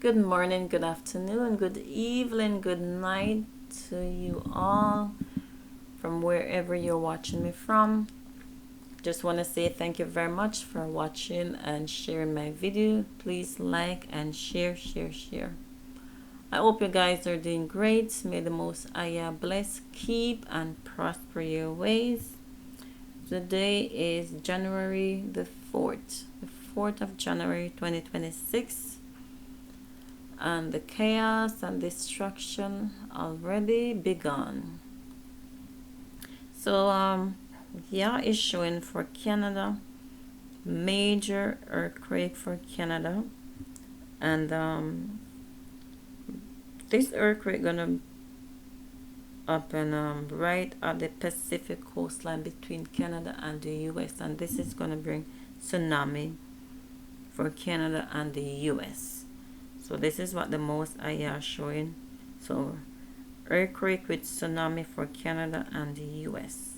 Good morning, good afternoon, good evening, good night to you all from wherever you're watching me from. Just want to say thank you very much for watching and sharing my video. Please like and share. I hope you guys are doing great. May the Most High bless, keep, and prosper your ways. Today is January the 4th of January 2026. And the chaos and destruction already begun. So yeah, it's showing for Canada, major earthquake for Canada, and this earthquake gonna happen right at the Pacific coastline between Canada and the US, and this is gonna bring tsunami for Canada and the US. So this is what the Most High are showing. So earthquake with tsunami for Canada and the US.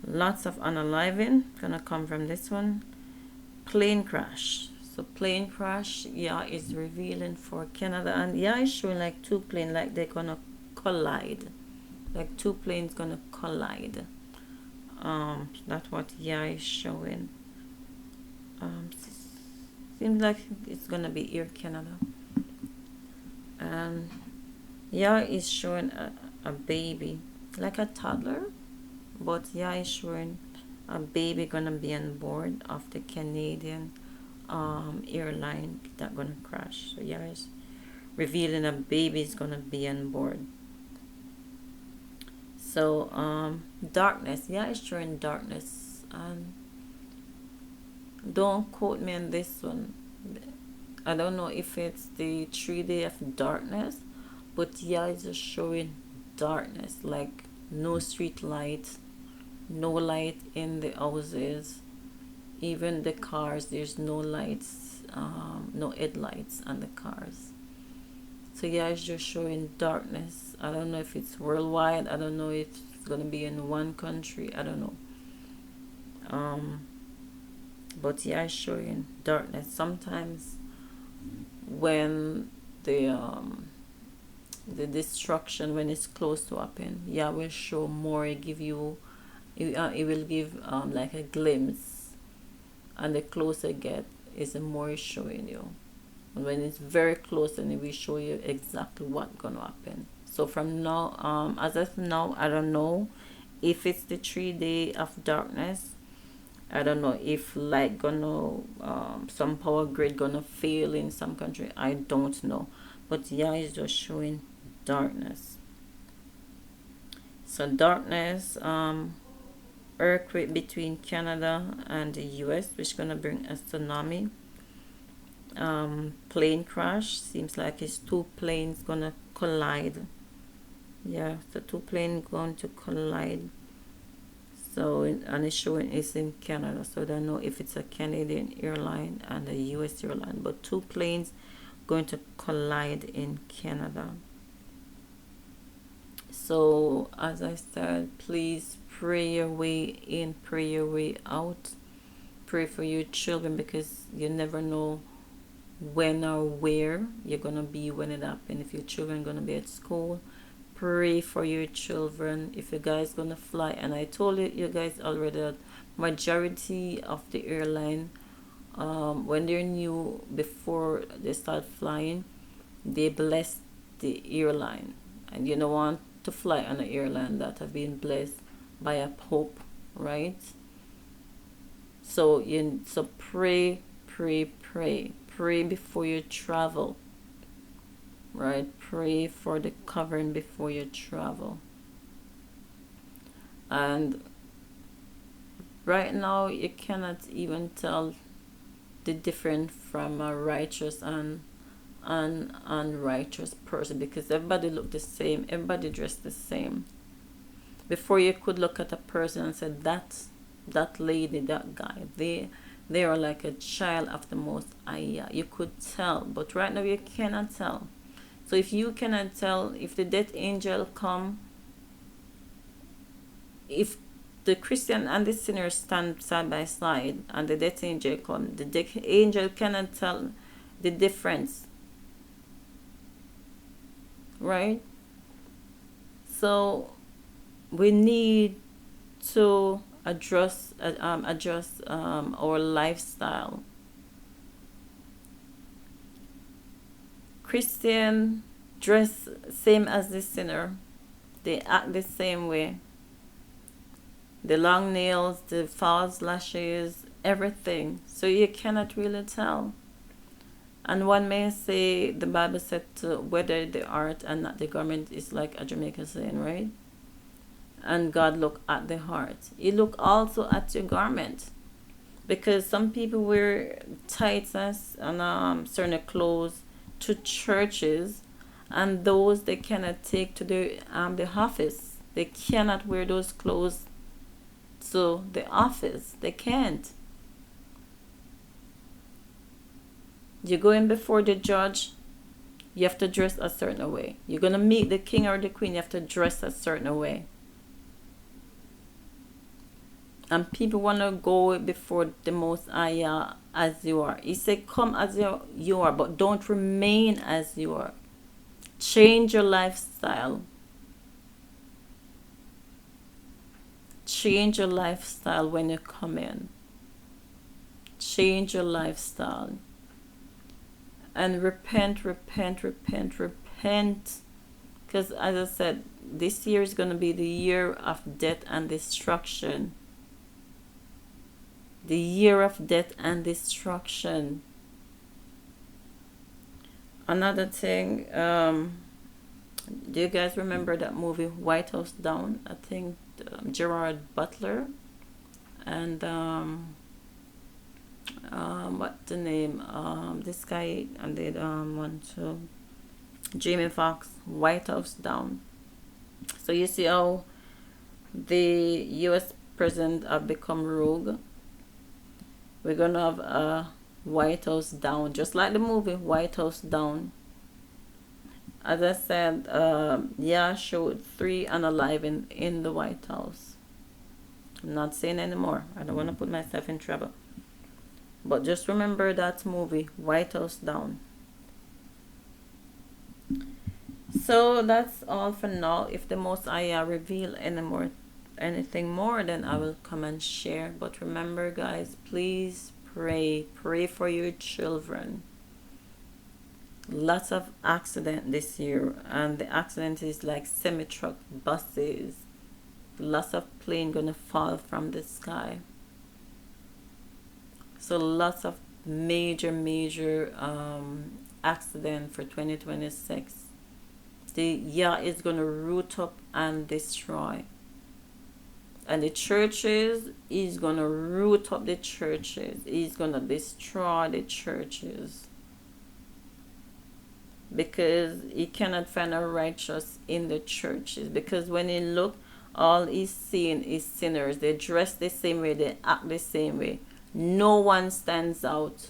Lots of unaliving gonna come from this one. Plane crash. So plane crash, yeah, is revealing for Canada, and yeah, it's showing like two planes, like they're gonna collide. Like two planes gonna collide. That's what yeah is showing. Seems like it's gonna be Air Canada, and yeah, it's showing a baby, like a toddler, but yeah, it's showing a baby gonna be on board of the Canadian airline that gonna crash. So yeah, it's revealing a baby is gonna be on board. So darkness, yeah, it's showing darkness, and don't quote me on this one. I don't know if it's the 3 day of darkness, but yeah, it's just showing darkness, like no street light, no light in the houses, even the cars, there's no lights, no headlights on the cars. So yeah, it's just showing darkness. I don't know if it's worldwide. I don't know if it's gonna be in one country. I don't know. But yeah, it's showing darkness. Sometimes when the destruction, when it's close to happen, yeah, will show more. It will give like a glimpse, and the closer it get, is the more it's showing you. And when it's very close, then it will show you exactly what's gonna happen. So from now, as of now, I don't know if it's the 3 day of darkness. I don't know if light gonna some power grid gonna fail in some country. I don't know, but yeah, it's just showing darkness. So darkness, earthquake between Canada and the US, which gonna bring a tsunami. Plane crash, seems like it's two planes gonna collide. Yeah, so two planes going to collide. So and it's showing it's in Canada, so I don't know if it's a Canadian airline and a US airline, but two planes going to collide in Canada. So as I said, please pray your way in, pray your way out. Pray for your children, because you never know when or where you're gonna be when it happens. If your children gonna be at school, pray for your children. If you guys gonna fly, and I told you guys already that majority of the airline, when they're new, before they start flying, they bless the airline, and you don't want to fly on an airline that have been blessed by a pope, right? So pray before you travel, right? Pray for the covering before you travel. And right now you cannot even tell the difference from a righteous and an unrighteous person, because everybody look the same, everybody dressed the same. Before, you could look at a person and say that lady, that guy, they are like a child of the Most High. You could tell, but right now you cannot tell. So if you cannot tell, if the death angel come, if the Christian and the sinner stand side by side, and the death angel come. The death angel cannot tell the difference, right? So we need to adjust our lifestyle. Christian dress same as the sinner. They act the same way. The long nails, the false lashes, everything. So you cannot really tell. And one may say the Bible said to whether the art and not the garment is like a Jamaican saying, right? And God look at the heart. He look also at your garment. Because some people wear tights and certain clothes to churches, and those they cannot take to the office. They cannot wear those clothes to the office. They can't. You go in before the judge, you have to dress a certain way. You're gonna meet the king or the queen, you have to dress a certain way. And people wanna go before the Most High as you are. He said, "Come as you are, but don't remain as you are. Change your lifestyle. Change your lifestyle when you come in. Change your lifestyle. And repent, repent, repent, repent." Because as I said, this year is going to be the year of death and destruction. The year of death and destruction. Another thing, do you guys remember that movie White House Down? I think Gerard Butler and what's the name? This guy and did one too. Jamie Foxx, White House Down. So you see how the U.S. president have become rogue. We're gonna have a White House Down, just like the movie White House Down. As I said, yeah, showed 3 unalive in the White House. I'm not saying anymore. I don't want to put myself in trouble. But just remember that movie, White House Down. So that's all for now. If the Most High reveal anything more, then I will come and share. But remember, guys, please pray for your children. Lots of accident this year, and the accident is like semi-truck buses. Lots of plane gonna fall from the sky. So lots of major accident for 2026. Is gonna root up and destroy. And the churches, he's gonna root up the churches. He's gonna destroy the churches. Because he cannot find a righteous in the churches. Because when he look, all he's seeing is sinners. They dress the same way, they act the same way. No one stands out.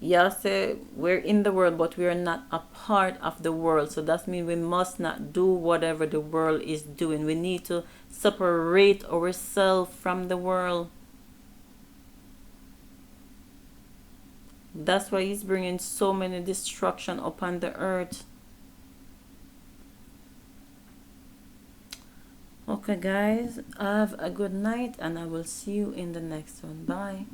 Yeah, say we're in the world, but we are not a part of the world. So that means we must not do whatever the world is doing. We need to separate ourselves from the world. That's why he's bringing so many destruction upon the earth. Okay, guys, have a good night, and I will see you in the next one. Bye.